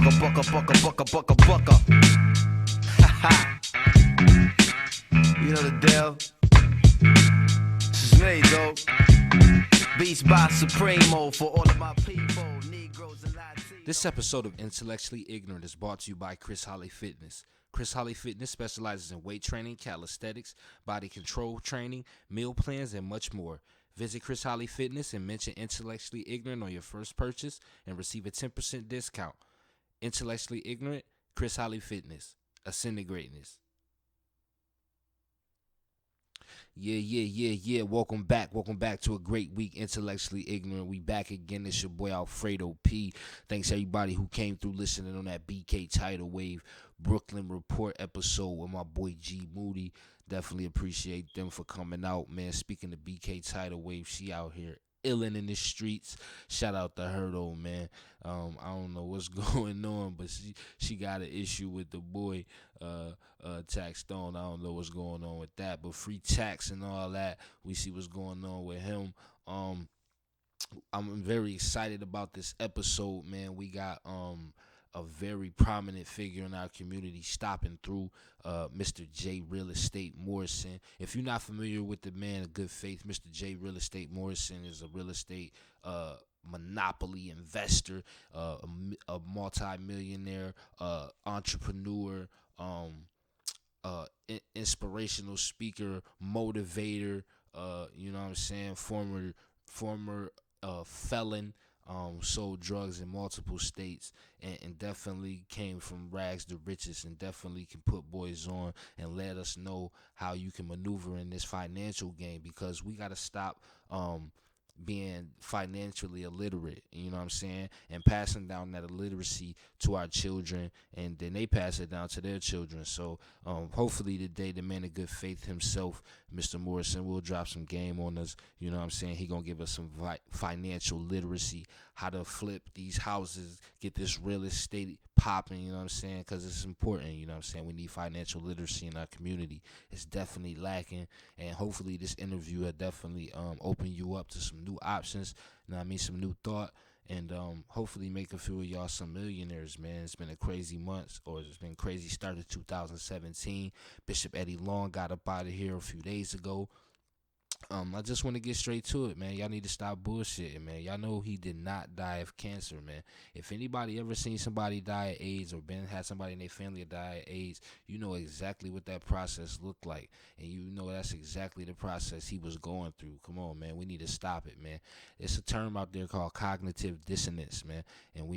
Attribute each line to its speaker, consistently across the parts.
Speaker 1: bucka. Ha. You know the deal. This is me, though. Beats by Supremo for all of my people, Negroes and Latinos.
Speaker 2: This episode of Intellectually Ignorant is brought to you by Chris Holly Fitness. Chris Holly Fitness specializes in weight training, calisthenics, body control training, meal plans, and much more. Visit Chris Holly Fitness and mention Intellectually Ignorant on your first purchase and receive a 10% discount. Intellectually Ignorant, Chris Holly Fitness. Ascend to greatness. Yeah. Welcome back to a great week, Intellectually Ignorant. We back again. It's your boy Alfredo P. Thanks everybody who came through listening on that BK Tidal Wave Brooklyn Report episode with my boy G Moody. Definitely appreciate them for coming out, man. Speaking of BK Tidal Wave, she out here illin' in the streets. Shout out to her though, man. I don't know what's going on, but she got an issue with the boy Tax Stone. I don't know what's going on with that, but free tax and all that. We see what's going on with him. I'm very excited about this episode, man. We got a very prominent figure in our community stopping through, Mr. JayMorrisonXFredoP Morrison. If you're not familiar with the man of good faith, Mr. JayMorrisonXFredoP Morrison is a real estate monopoly investor, a multi-millionaire, entrepreneur, inspirational speaker, motivator, you know what I'm saying, former felon, sold drugs in multiple states, and definitely came from rags to riches, and definitely can put boys on and let us know how you can maneuver in this financial game, because we got to stop being financially illiterate, you know what I'm saying, and passing down that illiteracy to our children, and then they pass it down to their children. So hopefully today the man of good faith himself, Mr. Morrison, will drop some game on us. You know what I'm saying? He gonna give us some financial literacy, how to flip these houses, get this real estate popping, you know what I'm saying, because it's important, you know what I'm saying. We need financial literacy in our community. It's definitely lacking, and hopefully this interview will definitely open you up to some new options, you know what I mean, some new thought, and hopefully make a few of y'all some millionaires, man. It's been a crazy month, or it's been a crazy start to 2017. Bishop Eddie Long got up out of here a few days ago. I just want to get straight to it, man. Y'all need to stop bullshitting, man. Y'all know he did not die of cancer, man. If anybody ever seen somebody die of AIDS, or had somebody in their family die of AIDS, you know exactly what that process looked like, and you know that's exactly the process he was going through. Come on, man. We need to stop it, man. It's a term out there called cognitive dissonance, man, and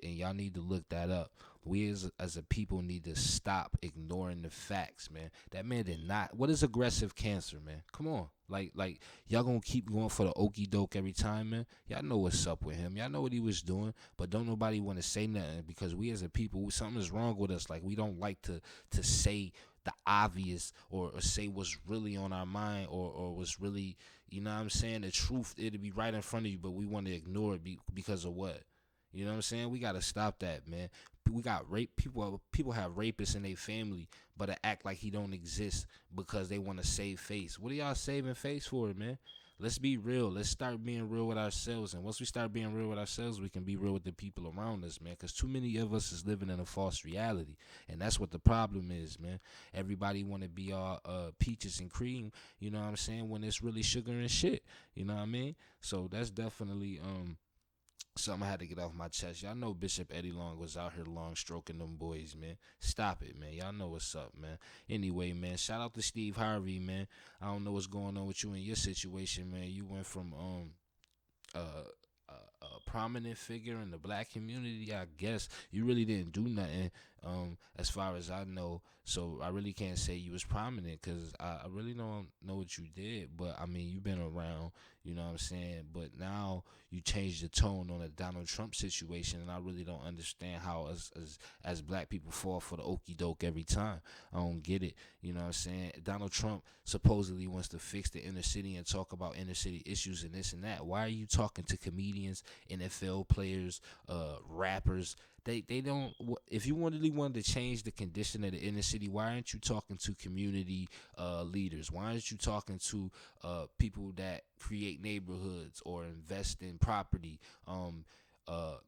Speaker 2: y'all need to look that up. We as a people need to stop ignoring the facts, man. That man did not. What is aggressive cancer, man? Come on. Like y'all gonna keep going for the okie doke every time, man. Y'all know what's up with him. Y'all know what he was doing, but don't nobody want to say nothing, because we as a people, something is wrong with us. Like, we don't like to say the obvious, or say what's really on our mind, or what's really, you know what I'm saying, the truth. It'll be right in front of you, but we want to ignore it because of what? You know what I'm saying? We got to stop that, man. We got rape people have rapists in their family, but to act like he don't exist because they want to save face. What are y'all saving face for, man? Let's be real. Let's start being real with ourselves, and once we start being real with ourselves, we can be real with the people around us, man, because too many of us is living in a false reality, and that's what the problem is, man. Everybody want to be all peaches and cream, you know what I'm saying, when it's really sugar and shit, you know what I mean? So that's definitely something I had to get off my chest. Y'all know Bishop Eddie Long was out here long stroking them boys, man. Stop it, man. Y'all know what's up, man. Anyway, man, shout out to Steve Harvey, man. I don't know what's going on with you and your situation, man. You went from a prominent figure in the black community, I guess. You really didn't do nothing, as far as I know. So I really can't say you was prominent, because I really don't know what you did. But, I mean, you've been around, you know what I'm saying? But now you changed the tone on the Donald Trump situation, and I really don't understand how as black people fall for the okie doke every time. I don't get it, you know what I'm saying? Donald Trump supposedly wants to fix the inner city and talk about inner city issues and this and that. Why are you talking to comedians, NFL players, rappers? They don't. If you really wanted to change the condition of the inner city, why aren't you talking to community leaders? Why aren't you talking to people that create neighborhoods or invest in property?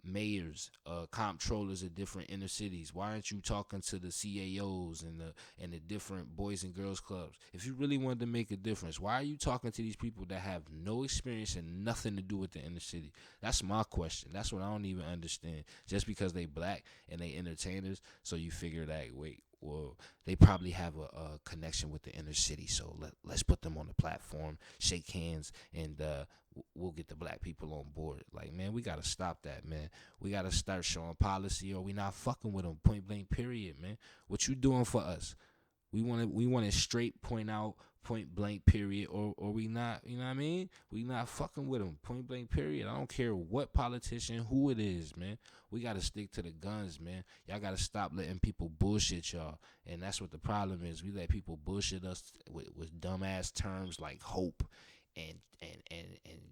Speaker 2: mayors, comptrollers of different inner cities? Why aren't you talking to the CAOs and the different boys and girls clubs? If you really wanted to make a difference, why are you talking to these people that have no experience and nothing to do with the inner city? That's my question. That's what I don't even understand. Just because they black and they entertainers, so you figure that, wait, well, they probably have a connection with the inner city, so let's put them on the platform, shake hands, and we'll get the black people on board. Like, man, we got to stop that, man. We got to start showing policy, or we not fucking with them, point blank, period, man. What you doing for us? We want to straight point out, point blank, period, or we not, you know what I mean? We not fucking with them, point blank, period. I don't care what politician, who it is, man. We got to stick to the guns, man. Y'all got to stop letting people bullshit y'all. And that's what the problem is. We let people bullshit us with dumbass terms like hope and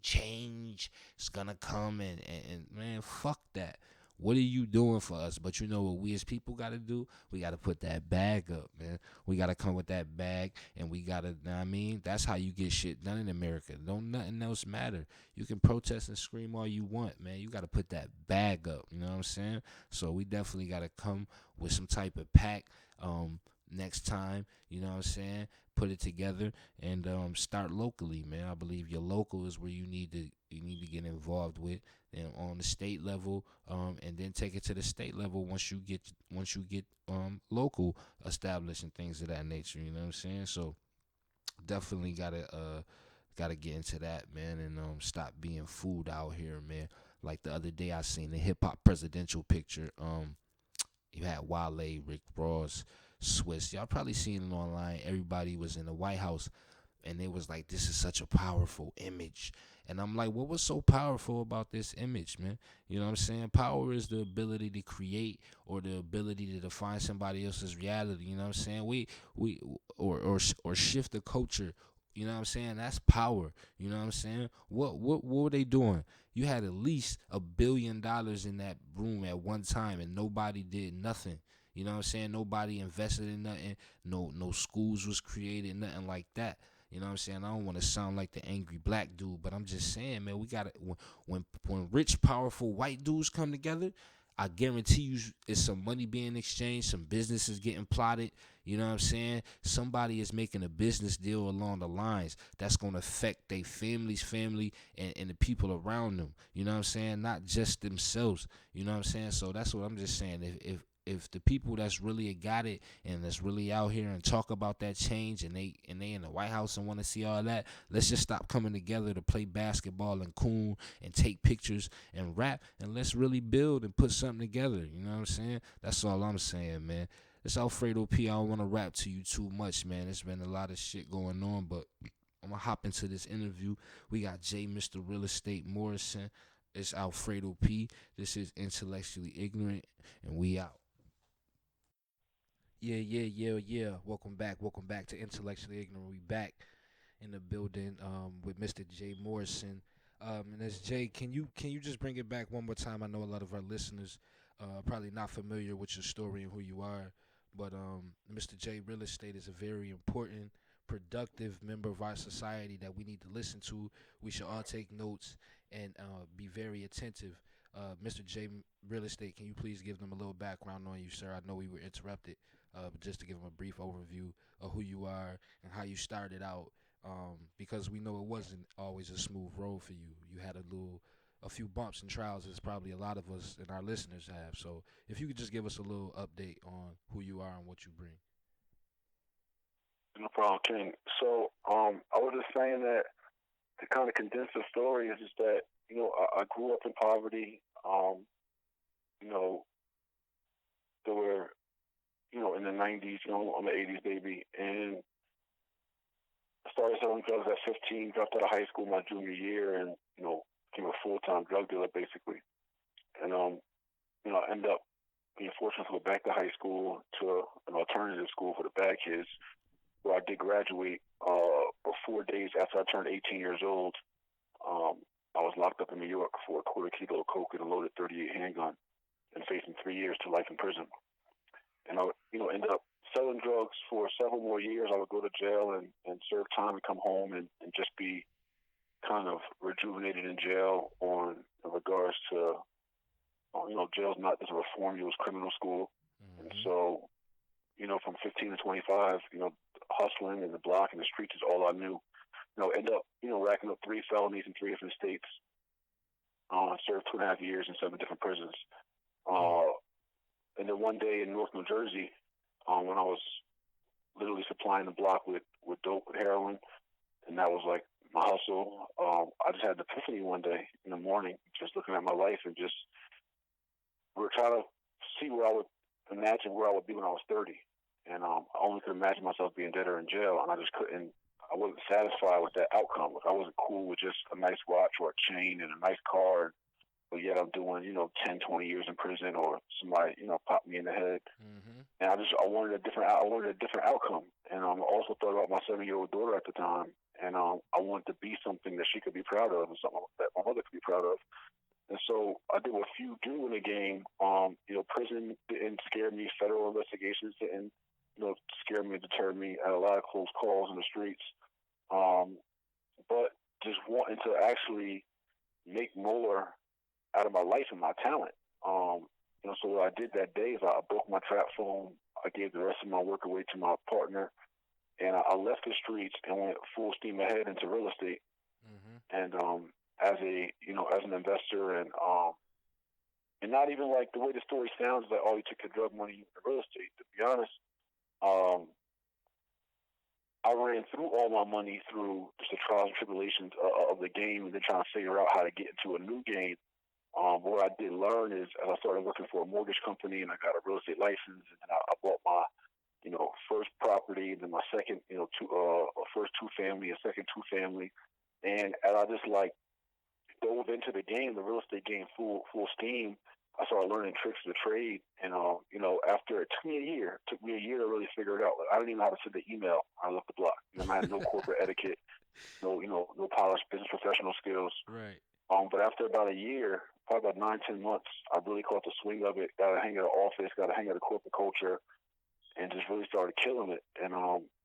Speaker 2: change is gonna come, and man, fuck that. What are you doing for us? But you know what we as people got to do? We got to put that bag up, man. We got to come with that bag, and we got to, you know what I mean? That's how you get shit done in America. Don't nothing else matter. You can protest and scream all you want, man. You got to put that bag up, you know what I'm saying? So we definitely got to come with some type of pack next time, you know what I'm saying? Put it together and start locally, man. I believe your local is where you need to get involved with, and on the state level, and then take it to the state level once you get local established and things of that nature. You know what I'm saying? So definitely gotta get into that, man, and stop being fooled out here, man. Like the other day, I seen the hip hop presidential picture. You had Wale, Rick Ross, Swiss. Y'all probably seen it online. Everybody was in the White House, and it was like, this is such a powerful image. And I'm like, what was so powerful about this image, man? You know what I'm saying? Power is the ability to create, or the ability to define somebody else's reality. You know what I'm saying? We or shift the culture. You know what I'm saying? That's power. You know what I'm saying? What were they doing? You had at least $1 billion in that room at one time, and nobody did nothing. You know what I'm saying? Nobody invested in nothing. No schools was created, nothing like that. You know what I'm saying? I don't want to sound like the angry black dude, but I'm just saying, man, we got to, when rich, powerful white dudes come together, I guarantee you it's some money being exchanged, some businesses getting plotted. You know what I'm saying? Somebody is making a business deal along the lines that's going to affect their family, and the people around them. You know what I'm saying? Not just themselves. You know what I'm saying? So that's what I'm just saying. If the people that's really got it and that's really out here and talk about that change, and they in the White House and want to see all that, let's just stop coming together to play basketball and coon and take pictures and rap, and let's really build and put something together. You know what I'm saying? That's all I'm saying, man. It's Alfredo P. I don't want to rap to you too much, man. There's been a lot of shit going on, but I'm going to hop into this interview. We got Mr. Real Estate Morrison. It's Alfredo P. This is Intellectually Ignorant, and we out. Yeah. Welcome back to Intellectually Ignorant. We back in the building with Mr. Jay Morrison. And as Jay, can you just bring it back one more time? I know a lot of our listeners probably not familiar with your story and who you are, but Mr. Jay, real estate is a very important, productive member of our society that we need to listen to. We should all take notes and be very attentive. Mr. J, Real Estate, can you please give them a little background on you, sir? I know we were interrupted, but just to give them a brief overview of who you are and how you started out, because we know it wasn't always a smooth road for you. You had a few bumps and trials, as probably a lot of us and our listeners have. So if you could just give us a little update on who you are and what you bring.
Speaker 3: No problem, King. So I was just saying that to kind of condense the story is just that, I grew up in poverty. There were, in the 90s, I'm an 80s baby, and I started selling drugs at 15, dropped out of high school my junior year, and, became a full-time drug dealer, basically. And, I ended up being fortunate to go back to high school, to an alternative school for the bad kids, where I did graduate. But 4 days after I turned 18 years old, I was locked up in New York for a quarter kilo of coke and a loaded .38 handgun, and facing 3 years to life in prison. And I, ended up selling drugs for several more years. I would go to jail and serve time and come home and just be kind of rejuvenated in jail in regards to jail's not just a reform; it was criminal school. And
Speaker 2: Mm-hmm.
Speaker 3: so, from 15 to 25, hustling in the block and the streets is all I knew. End up, racking up 3 felonies in 3 different states. Served 2.5 years in 7 different prisons.
Speaker 2: Mm.
Speaker 3: And then one day in North New Jersey, when I was literally supplying the block with dope, with heroin, and that was like my hustle. I just had an epiphany one day in the morning, just looking at my life and just we were trying to see where I would imagine where I would be when I was 30, and I only could imagine myself being dead or in jail, and I just couldn't. I wasn't satisfied with that outcome. Like I wasn't cool with just a nice watch or a chain and a nice car, but yet I'm doing 10, 20 years in prison, or somebody popped me in the head.
Speaker 2: Mm-hmm.
Speaker 3: And I wanted a different outcome. And I also thought about my 7-year-old daughter at the time, and I wanted to be something that she could be proud of, and something that my mother could be proud of. And so I did what few do in the game. Prison didn't scare me. Federal investigations didn't, scare me and deter me. I had a lot of close calls in the streets. But just wanting to actually make more out of my life and my talent. So what I did that day is I broke my trap phone. I gave the rest of my work away to my partner, and I left the streets and went full steam ahead into real estate.
Speaker 2: Mm-hmm.
Speaker 3: And as an investor, and not even like the way the story sounds, like, oh, you took your drug money into real estate. To be honest, I ran through all my money through just the trials and tribulations of the game, and then trying to figure out how to get into a new game. What I did learn is, as I started working for a mortgage company, and I got a real estate license, and I bought my, first property, then my second, first 2-family, a second 2-family, and as I just dove into the game, the real estate game, full steam. I started learning tricks of the trade, and after it took me a year to really figure it out. Like, I didn't even know how to send an email. I left the block. I had no corporate etiquette, no polished business professional skills.
Speaker 2: Right.
Speaker 3: But after about a year, probably about 9-10 months, I really caught the swing of it. Got a hang of the office, got a hang of the corporate culture, and just really started killing it. And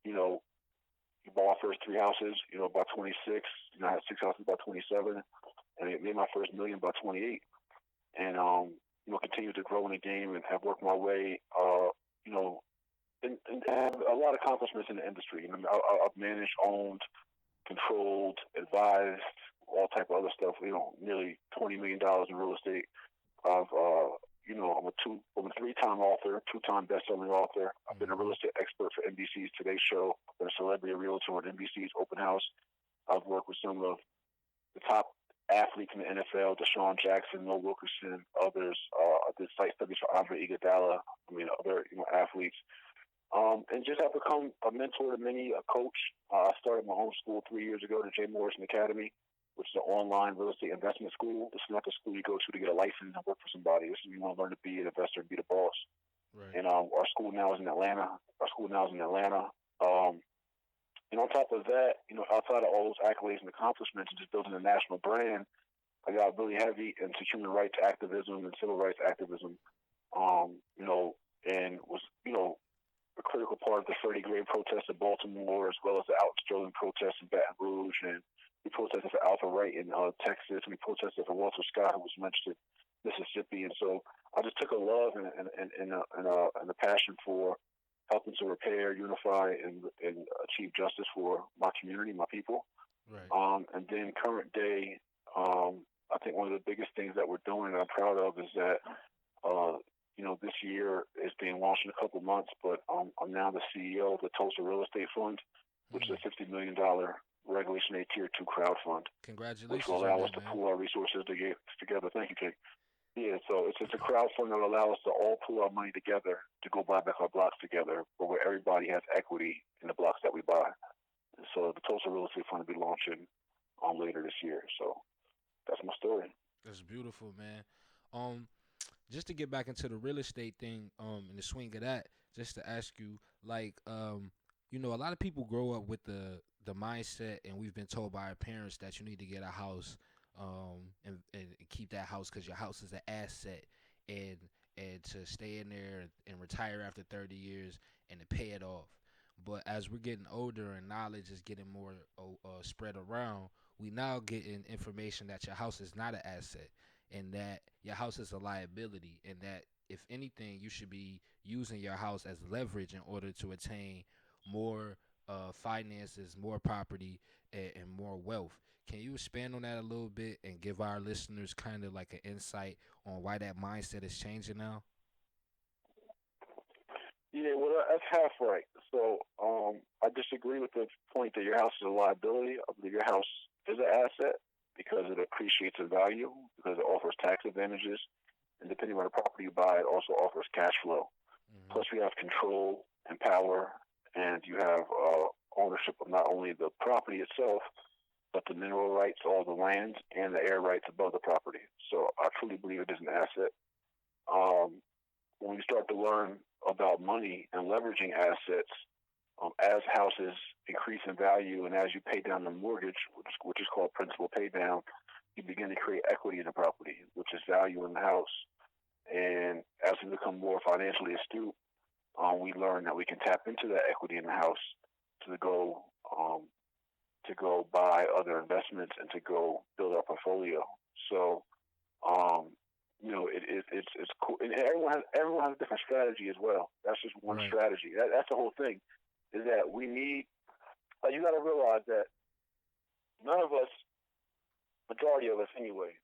Speaker 3: you bought my first 3 houses, by 26. I had 6 houses by 27, and it made my first $1 million by 28. And continued to grow in the game and have worked my way, and have a lot of accomplishments in the industry. I've managed, owned, controlled, advised, all type of other stuff. Nearly $20 million in real estate. I'm a 3-time author, 2-time best-selling author. I've been a real estate expert for NBC's Today Show. I've been a celebrity realtor on NBC's Open House. I've worked with some of the top athletes in the NFL, Deshaun Jackson, Noah Wilkerson, others. I did site studies for Andre Iguodala. Other athletes. And just have become a mentor to many, a coach. I started my own school 3 years ago, the JayMorrison Academy, which is an online real estate investment school. This is not the school you go to get a license and work for somebody. This is you want to learn to be an investor and be the boss.
Speaker 2: Right.
Speaker 3: And our school now is in Atlanta. And on top of that, outside of all those accolades and accomplishments and just building a national brand, I got really heavy into human rights activism and civil rights activism, and was, a critical part of the Freddie Gray protest in Baltimore, as well as the Out Sterling protest in Baton Rouge, and we protested for Alpha Wright in Texas, and we protested for Walter Scott, who was mentioned in Mississippi. And so I just took a love and a passion for helping to repair, unify, and achieve justice for my community, my people.
Speaker 2: Right.
Speaker 3: And then current day, I think one of the biggest things that we're doing and I'm proud of is that, this year is being launched in a couple months, but I'm now the CEO of the Tulsa Real Estate Fund, which is a $50 million Regulation A Tier 2 crowd fund.
Speaker 2: Congratulations.
Speaker 3: Which will allow us to pool our resources together. Thank you, Jake. Yeah, so it's a crowd fund that will allow us to all pool our money together to go buy back our blocks together, but where everybody has equity in the blocks that we buy. And so the Tulsa Real Estate Fund will be launching later this year. So that's my story.
Speaker 2: That's beautiful, man. Just to get back into the real estate thing, and the swing of that, just to ask you, a lot of people grow up with the mindset, and we've been told by our parents that you need to get a house, and keep that house because your house is an asset, and to stay in there and retire after 30 years and to pay it off. But as we're getting older and knowledge is getting more spread around, we now getting information that your house is not an asset. and that your house is a liability, and that if anything, you should be using your house as leverage in order to attain more finances, more property, and more wealth. Can you expand on that a little bit and give our listeners kind of like an insight on why that mindset is changing now?
Speaker 3: Yeah, well, that's half right. So I disagree with the point that your house is a liability. I believe your house is an asset because it appreciates in value, because it offers tax advantages, and depending on the property you buy, it also offers cash flow.
Speaker 2: Mm-hmm.
Speaker 3: Plus, you have control and power, and you have ownership of not only the property itself, but the mineral rights, all the land, and the air rights above the property. So I truly believe it is an asset. When you start to learn about money and leveraging assets, as houses increase in value and as you pay down the mortgage, which is called principal pay down, you begin to create equity in the property, which is value in the house. And as we become more financially astute, we learn that we can tap into that equity in the house to go buy other investments and to go build our portfolio. So, it's cool. And everyone has a different strategy as well. That's just one
Speaker 2: Right.
Speaker 3: strategy. That's the whole thing. Is that we need. You got to realize that none of us, majority of us anyway,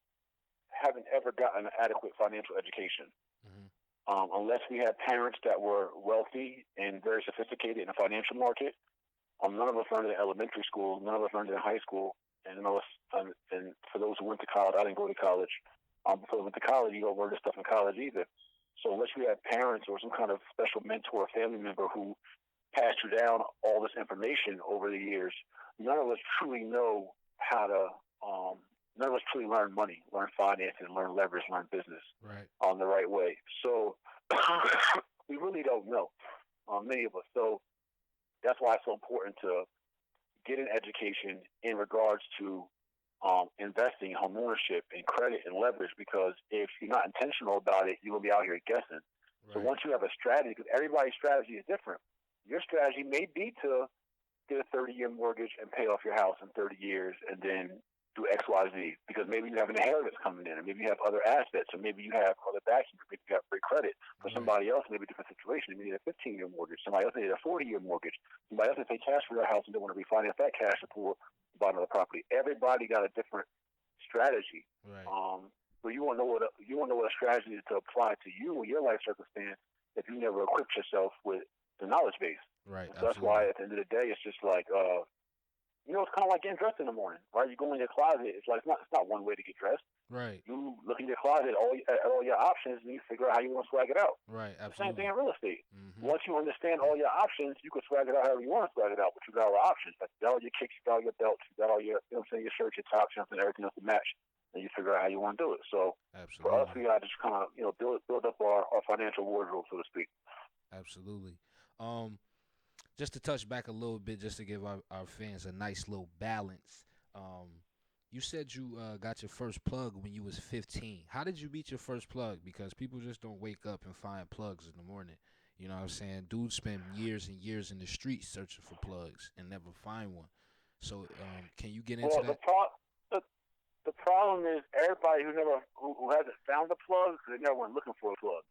Speaker 3: haven't ever gotten an adequate financial education.
Speaker 2: Mm-hmm.
Speaker 3: Unless we had parents that were wealthy and very sophisticated in the financial market. None of us learned in elementary school. None of us learned in high school. And none of us, and for those who went to college, I didn't go to college. Before I went to college, you don't learn this stuff in college either. So unless you have parents or some kind of special mentor or family member who passed you down all this information over the years, none of us truly know how to. None of us truly learn money, learn finances, learn leverage, learn business
Speaker 2: Right.
Speaker 3: the right way. So we really don't know, many of us. So that's why it's so important to get an education in regards to investing, home ownership, and credit and leverage. Because if you're not intentional about it, you will be out here guessing.
Speaker 2: Right.
Speaker 3: So once you have a strategy, because everybody's strategy is different, your strategy may be to get a 30-year mortgage and pay off your house in 30 years, and then do X, Y, Z. Because maybe you have an inheritance coming in, or maybe you have other assets, or maybe you have other backing, or maybe you have great credit. For
Speaker 2: Right.
Speaker 3: somebody else, maybe a different situation. Maybe they need a 15-year mortgage. Somebody else needs a 40-year mortgage. Somebody else may pay cash for their house and they want to refinance that cash to buy another property. Everybody got a different strategy.
Speaker 2: Right.
Speaker 3: But you won't know what a strategy is to apply to you or your life circumstance if you never equipped yourself with the knowledge base.
Speaker 2: Right.
Speaker 3: So that's why at the end of the day, it's just like it's kind of like getting dressed in the morning, right? You go in your closet. It's like it's not one way to get dressed.
Speaker 2: Right.
Speaker 3: You look in your closet, at all your options, and you figure out how you want to swag it out.
Speaker 2: Right.
Speaker 3: The
Speaker 2: Absolutely.
Speaker 3: same thing in real estate.
Speaker 2: Mm-hmm.
Speaker 3: Once you understand all your options, you can swag it out however you want to swag it out. But you got all the options. Like you got all your kicks, you got all your belts, you got all your, your shirts, your tops, and everything else to match. And you figure out how you want to do it. So
Speaker 2: Absolutely.
Speaker 3: for us, we got to just kind of build up our financial wardrobe, so to speak.
Speaker 2: Absolutely. Just to touch back a little bit, just to give our fans a nice little balance. You said you got your first plug when you was 15. How did you meet your first plug? Because people just don't wake up and find plugs in the morning. You know what I'm saying? Dudes spend years and years in the streets searching for plugs and never find one. So can you get into that?
Speaker 3: The problem is everybody who hasn't found a plug, because they never went looking for a plug.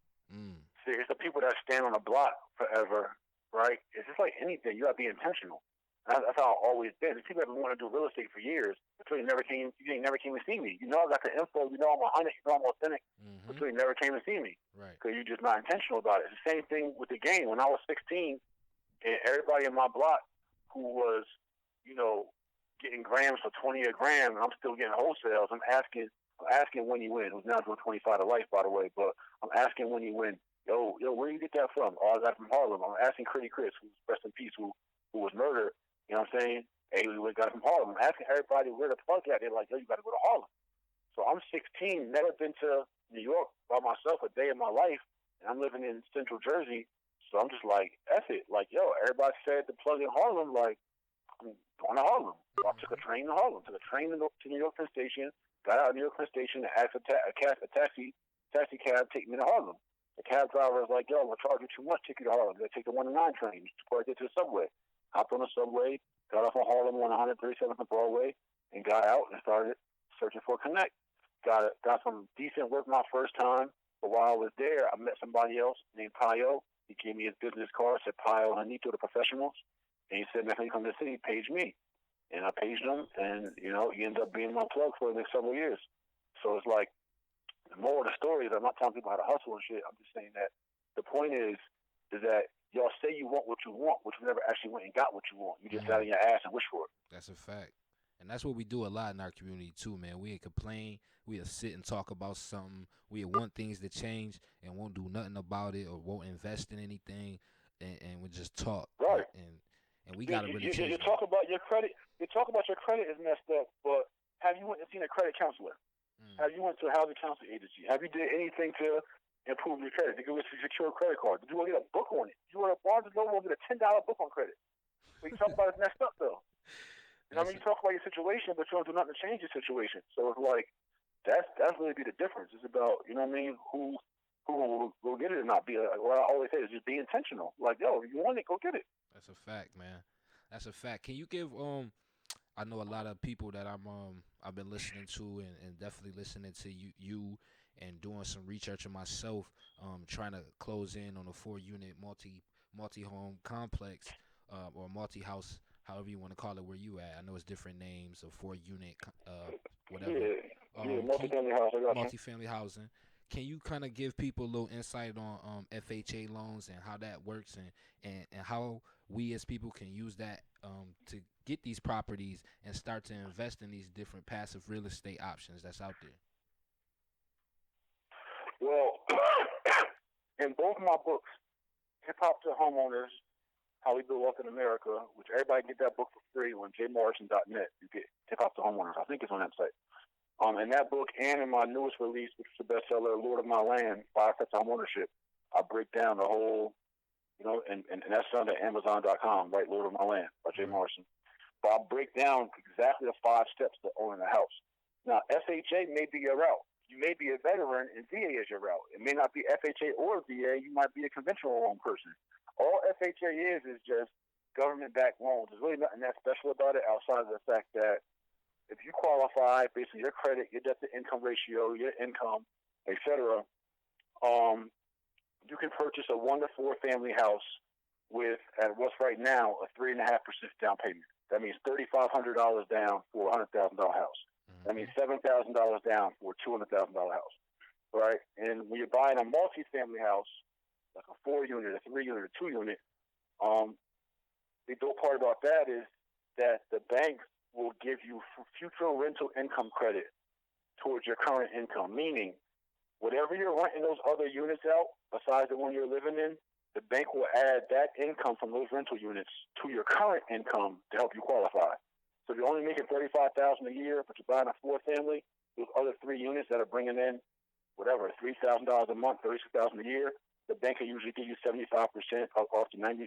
Speaker 3: See, it's the people that stand on a block forever, right? It's just like anything. You got to be intentional. That's how I've always been. There's people that have been wanting to do real estate for years, until you never came to see me. You know I got the info. You know I'm 100. You know I'm authentic.
Speaker 2: Mm-hmm.
Speaker 3: Until you never came to see me.
Speaker 2: Right.
Speaker 3: Because you're just not intentional about it. It's the same thing with the game. When I was 16, and everybody in my block who was, getting grams for 20 a gram, and I'm still getting wholesales. I'm asking when you win. It was now doing 25 to life, by the way, but I'm asking when you win. Yo, where do you get that from? Oh, I got it from Harlem. I'm asking Critty Chris, who's rest in peace, who was murdered. You know what I'm saying? Hey, we got it from Harlem. I'm asking everybody where the plug at. They're like, yo, you got to go to Harlem. So I'm 16, never been to New York by myself a day in my life, and I'm living in Central Jersey. So I'm just like, F it. Like, yo, everybody said the plug in Harlem. Like, I'm going to Harlem. So I took a train to Harlem, took a train to New York Penn Station, got out of New York Penn Station and asked a taxi cab take me to Harlem. The cab driver was like, yo, I'm going to charge you too much, take you to Harlem. They take the 1 to 9 train before I get to the subway. Hopped on the subway, got off on Harlem on 137th and Broadway, and got out and started searching for a connect. got some decent work my first time. But while I was there, I met somebody else named Pio. He gave me his business card, said Pio Anito, the professionals. And he said, next time you come to the city, page me. And I paged him, and, you know, he ended up being my plug for the next several years. So it's like, the moral of the story is I'm not telling people how to hustle and shit. I'm just saying that the point is that y'all say you want what you want, but you never actually went and got what you want. You just sat on your ass and wish for it.
Speaker 2: That's a fact. And that's what we do a lot in our community too, man. We complain, we'll sit and talk about something, we'll want things to change and won't do nothing about it or won't invest in anything, and we just talk.
Speaker 3: Right.
Speaker 2: And we gotta really change.
Speaker 3: You talk about your credit. You talk about your credit is messed up, but have you went and seen a credit counselor? Have you went to a housing counseling agency? Have you did anything to improve your credit? Did you go to secure a credit card? Did you go get a book on it? You went to Barnes & Noble and get a $10 book on credit. What you talk about is messed up though. You know what I mean? You talk about your situation, but you don't do nothing to change your situation. So it's like that's really be the difference. It's about, you know what I mean, who will get it or not. What I always say is just be intentional. Like, yo, if you want it, go get it.
Speaker 2: That's a fact, man. That's a fact. Can you give I know a lot of people that I've been listening to and definitely listening to you and doing some research on myself, trying to close in on a 4-unit multi-home complex or multi-house, however you want to call it, where you at. I know it's different names, a 4-unit whatever.
Speaker 3: Yeah, multi-family house.
Speaker 2: Multi-family housing. Can you kind of give people a little insight on FHA loans and how that works and how we as people can use that to get these properties and start to invest in these different passive real estate options that's out there?
Speaker 3: Well, in both my books, Hip Hop to Homeowners, How We Build Wealth in America, which everybody get that book for free on JayMorrisonXFredoP. You get Hip Hop to Homeowners. I think it's on that site. In that book and in my newest release, which is the bestseller, Lord of My Land, 5 Steps to Homeownership, I break down the whole, you know, and that's found at Amazon.com, right? Lord of My Land by Jay Morrison. But I break down exactly the 5 steps to owning a house. Now, FHA may be your route. You may be a veteran and VA is your route. It may not be FHA or VA. You might be a conventional loan person. All FHA is just government-backed loans. There's really nothing that special about it outside of the fact that if you qualify based on your credit, your debt-to-income ratio, your income, etc., you can purchase a 1 to 4 family house with, at what's right now, a 3.5% down payment. That means $3,500 down for a $100,000 house. That means $7,000 down for a $200,000 house, right? And when you're buying a multi-family house, like a 4-unit, a 3-unit, a 2-unit, the dope part about that is that the banks will give you future rental income credit towards your current income, meaning whatever you're renting those other units out, besides the one you're living in, the bank will add that income from those rental units to your current income to help you qualify. So if you're only making $35,000 a year, but you're buying a 4-family, those other 3 units that are bringing in whatever, $3,000 a month, $36,000 a year, the bank will usually give you 75% off to 90%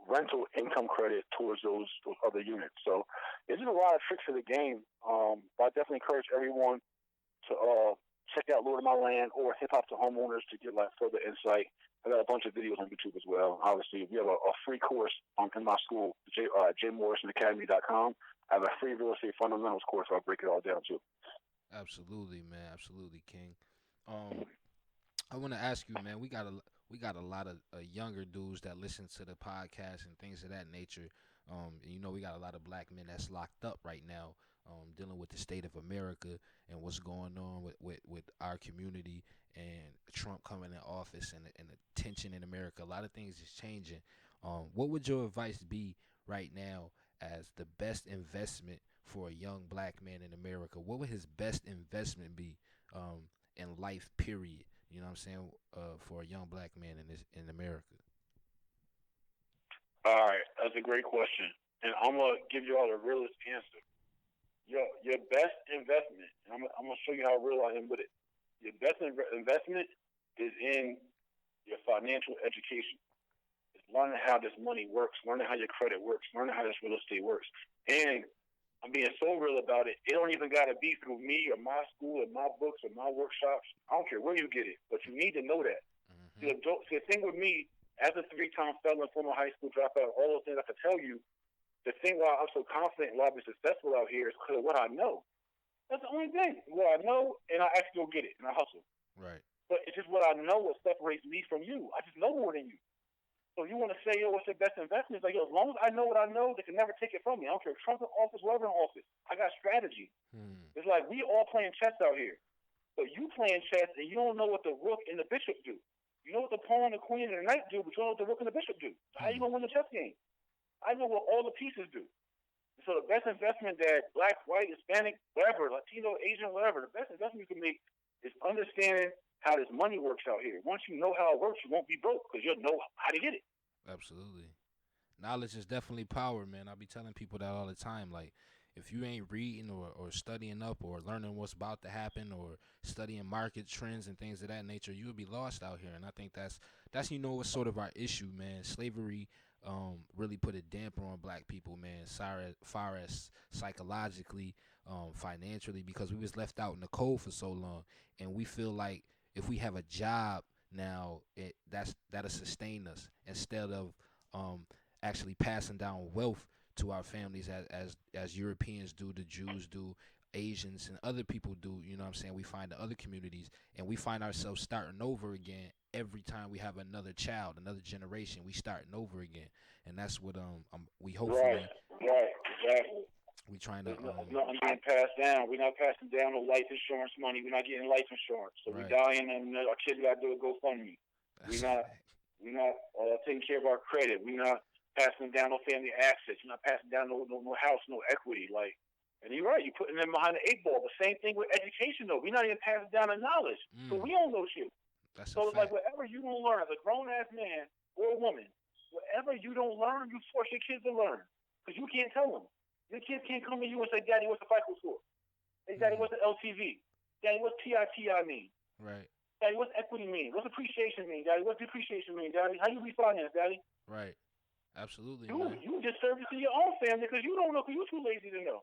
Speaker 3: rental income credit towards those other units. So there's just a lot of tricks to the game. But I definitely encourage everyone to check out Lord of My Land or Hip Hop to Homeowners to get like further insight. I got a bunch of videos on YouTube as well. Obviously, we have a free course in my school, JayMorrisonAcademy.com. I have a free real estate fundamentals course where I break it all down too.
Speaker 2: Absolutely, man. Absolutely, King. I want to ask you, man. We got a lot of younger dudes that listen to the podcast and things of that nature. And you know, we got a lot of black men that's locked up right now, dealing with the state of America and what's going on with our community and Trump coming in office and the tension in America. A lot of things is changing. What would your advice be right now as the best investment for a young black man in America? What would his best investment be in life, period? You know what I'm saying? For a young black man in America.
Speaker 3: All right, that's a great question, and I'm gonna give you all the realest answer. Your best investment, and I'm gonna show you how real I am with it. Your best investment is in your financial education. It's learning how this money works, learning how your credit works, learning how this real estate works, and I'm being so real about it. It don't even got to be through me or my school or my books or my workshops. I don't care where you get it, but you need to know that. See, the thing with me, as a 3-time felon, former high school dropout, all those things I can tell you, the thing why I'm so confident and why I've been successful out here is because of what I know. That's the only thing. What I know, and I actually go get it, and I hustle.
Speaker 2: Right.
Speaker 3: But it's just what I know what separates me from you. I just know more than you. So you want to say, yo, what's your best investment? It's like, yo, as long as I know what I know, they can never take it from me. I don't care if Trump's in office, whoever in office. I got strategy. It's like we all playing chess out here. But you playing chess and you don't know what the rook and the bishop do. You know what the pawn, the queen, and the knight do, but you don't know what the rook and the bishop do. So how you going to win the chess game? I know what all the pieces do. So the best investment that black, white, Hispanic, whatever, Latino, Asian, whatever, the best investment you can make is understanding how this money works out here. Once you know how it works, you won't be broke because you'll know how to get it.
Speaker 2: Absolutely. Knowledge is definitely power, man. I be telling people that all the time. Like, if you ain't reading or studying up or learning what's about to happen or studying market trends and things of that nature, you would be lost out here. And I think that's what's sort of our issue, man. Slavery really put a damper on black people, man, far as psychologically, financially, because we was left out in the cold for so long. And we feel like if we have a job now, that'll sustain us instead of actually passing down wealth to our families as Europeans do, the Jews do, Asians and other people do. You know what I'm saying? We find the other communities, and we find ourselves starting over again every time we have another child, another generation. We starting over again, and that's what we hopefully
Speaker 3: right, exactly.
Speaker 2: we trying to
Speaker 3: nothing being passed down. We're not passing down no life insurance money. We're not getting life insurance. So
Speaker 2: Right.
Speaker 3: we dying, and our kids got to do a GoFundMe. We're not taking care of our credit. We're not passing down no family assets. You're not passing down no house, no equity. Like, and you're right, you're putting them behind the 8 ball. The same thing with education, though. We're not even passing down the knowledge, so we don't know shit.
Speaker 2: That's
Speaker 3: so it's like whatever you don't learn as a grown ass man or a woman, whatever you don't learn, you force your kids to learn because you can't tell them. Your kids can't come to you and say, "Daddy, what's the FICO score? Hey, Daddy, what's the LTV? Daddy, what's PITI mean?
Speaker 2: Right.
Speaker 3: Daddy, what's equity mean? What's appreciation mean? Daddy, what's depreciation mean? Daddy, how you refinance, Daddy?"
Speaker 2: Right. Absolutely.
Speaker 3: You disservice to your own family because you don't know because you're too lazy to know.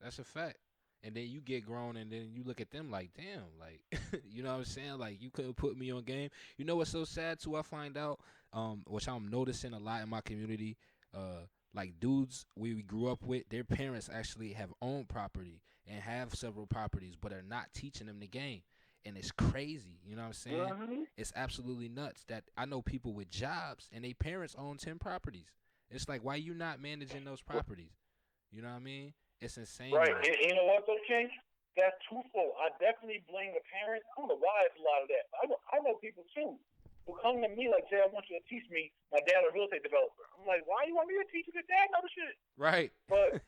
Speaker 2: That's a fact. And then you get grown, and then you look at them like, damn, like, you know what I'm saying? Like, you couldn't put me on game. You know what's so sad too? I find out, which I'm noticing a lot in my community, like dudes we grew up with, their parents actually have owned property and have several properties, but are not teaching them the game. And it's crazy, you know what I'm saying?
Speaker 3: Mm-hmm.
Speaker 2: It's absolutely nuts that I know people with jobs and their parents own 10 properties. It's like, why you not managing those properties? You know what I mean? It's insane.
Speaker 3: Right. And you know what, though, King? That's twofold. I definitely blame the parents. I don't know why it's a lot of that. I know people, too, who come to me like, "Jay, I want you to teach me. My dad a real estate developer." I'm like, "Why you want me to teach you? Your dad know the shit."
Speaker 2: Right.
Speaker 3: But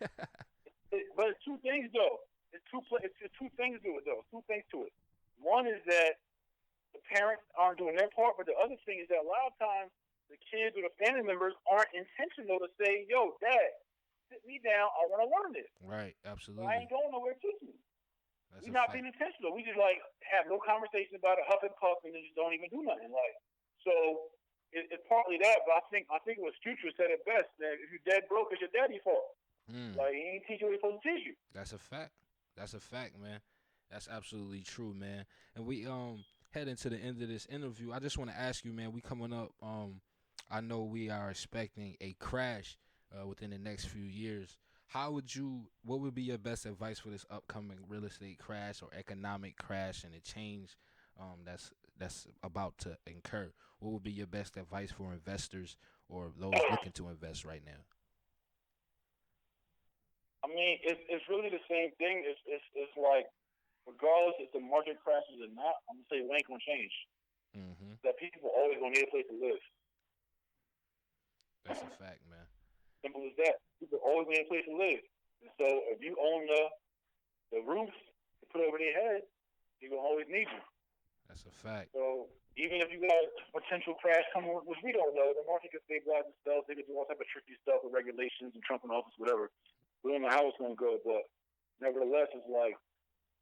Speaker 3: it's two things, though. It's two things to it, though. Two things to it. One is that the parents aren't doing their part, but the other thing is that a lot of times the kids or the family members aren't intentional to say, "Yo, Dad, sit me down. I want to learn this."
Speaker 2: Right. Absolutely.
Speaker 3: I ain't going nowhere teaching you.
Speaker 2: That's
Speaker 3: We're not being intentional. We just like have no conversation about it, huff and puff, and then just don't even do nothing. Like, so it's partly that, but I think it was Future said it best that if you're dead broke, it's your daddy's fault. Like, he ain't teach you what he's supposed to teach you.
Speaker 2: That's a fact. That's a fact, man. That's absolutely true, man. And we head into the end of this interview. I just want to ask you, man. We coming up. I know we are expecting a crash within the next few years. What would be your best advice for this upcoming real estate crash or economic crash and the change that's about to incur? What would be your best advice for investors or those looking to invest right now?
Speaker 3: I mean, it's really the same thing. It's like, regardless if the market crashes or not, I'm gonna say it ain't gonna change.
Speaker 2: Mm-hmm.
Speaker 3: That people always gonna need a place to live.
Speaker 2: That's a fact, man.
Speaker 3: Simple as that. People always need a place to live. And so if you own the roof to put over their head, they're gonna always need you.
Speaker 2: That's a fact.
Speaker 3: So even if you got a potential crash coming, which we don't know, the market can stabilize itself. They can do all type of tricky stuff with regulations and Trump in office, whatever. We don't know how it's gonna go, but nevertheless, it's like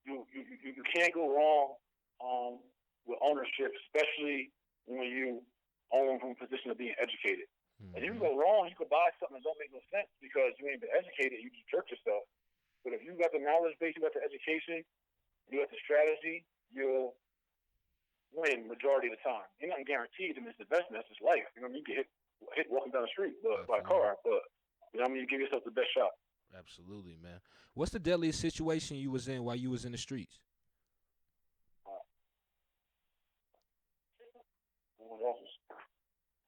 Speaker 3: you can't go wrong with ownership, especially when you own from a position of being educated. And if you go wrong, you could buy something that don't make no sense because you ain't been educated. You just jerk yourself. But if you got the knowledge base, you got the education, you got the strategy, you'll win majority of the time. You're not guaranteed to miss the investment. That's just life. You know what I mean? You get hit walking down the street by a car, but you know what I mean? You give yourself the best shot.
Speaker 2: Absolutely, man. What's the deadliest situation you was in while you was in the streets?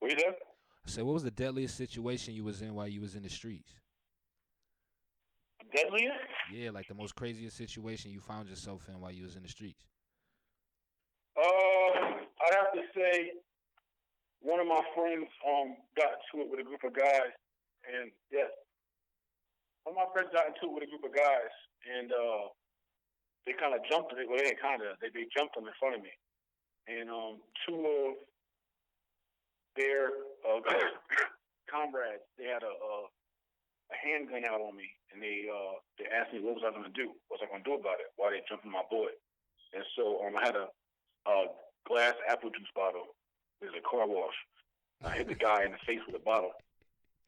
Speaker 3: Were you there?
Speaker 2: I said, what was the deadliest situation you was in while you was in the streets?
Speaker 3: Deadliest?
Speaker 2: Yeah, like the most craziest situation you found yourself in while you was in the streets.
Speaker 3: I'd have to say one of my friends got into it with a group of guys, and yes, one of my friends got into it with a group of guys, and they kind of jumped it. Well, they jumped them in front of me, and two of their comrades, they had a handgun out on me, and they asked me what was I going to do? What was I going to do about it? Why they jumping my boy? And so I had a glass apple juice bottle. It was a car wash. I hit the guy in the face with a bottle,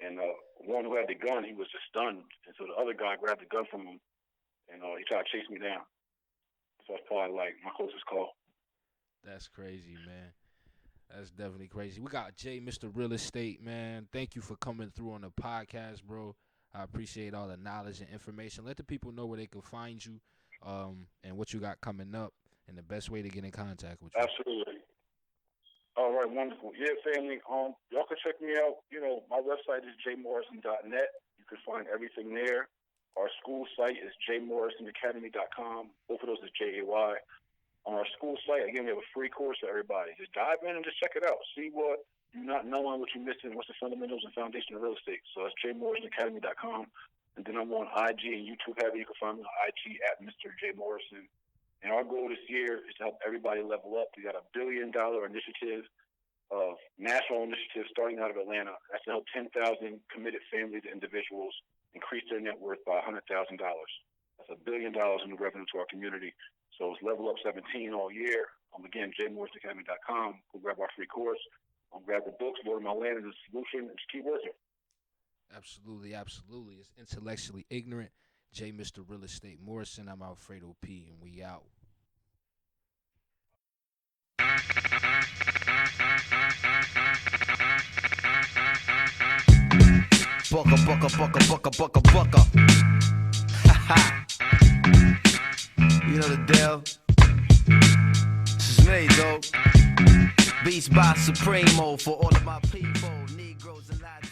Speaker 3: and one who had the gun, he was just stunned, and so the other guy grabbed the gun from him, and he tried to chase me down. So that's probably like my closest call.
Speaker 2: That's crazy, man. That's definitely crazy. We got Jay, Mr. Real Estate, man. Thank you for coming through on the podcast, bro. I appreciate all the knowledge and information. Let the people know where they can find you, and what you got coming up, and the best way to get in contact with you.
Speaker 3: Absolutely. All right, wonderful. Yeah, family. Y'all can check me out. You know, my website is JayMorrisonNet. You can find everything there. Our school site is JayMorrisonAcademy.com. Both of those is JAY. On our school site, again, we have a free course for everybody. Just dive in and just check it out. See what you're not knowing, what you're missing, what's the fundamentals and foundation of real estate. So that's JayMorrisonAcademy.com. And then I'm on IG and YouTube heavy. You can find me on IG at Mr. Jay Morrison. And our goal this year is to help everybody level up. We got $1 billion initiative, national initiative starting out of Atlanta. That's to help 10,000 committed families and individuals increase their net worth by $100,000. That's $1 billion in revenue to our community. So it's Level Up 17 all year. Again, JayMorrisonAcademy.com. Go grab our free course. Grab the books, go to my land as a solution, and just keep working.
Speaker 2: Absolutely, absolutely. It's intellectually ignorant. Jay, Mr. Real Estate Morrison. I'm FredoP, and we out.
Speaker 1: Bucka. Ha ha. You know the deal. This is me, though. Beats by Supremo for all of my people, Negroes and Latinos.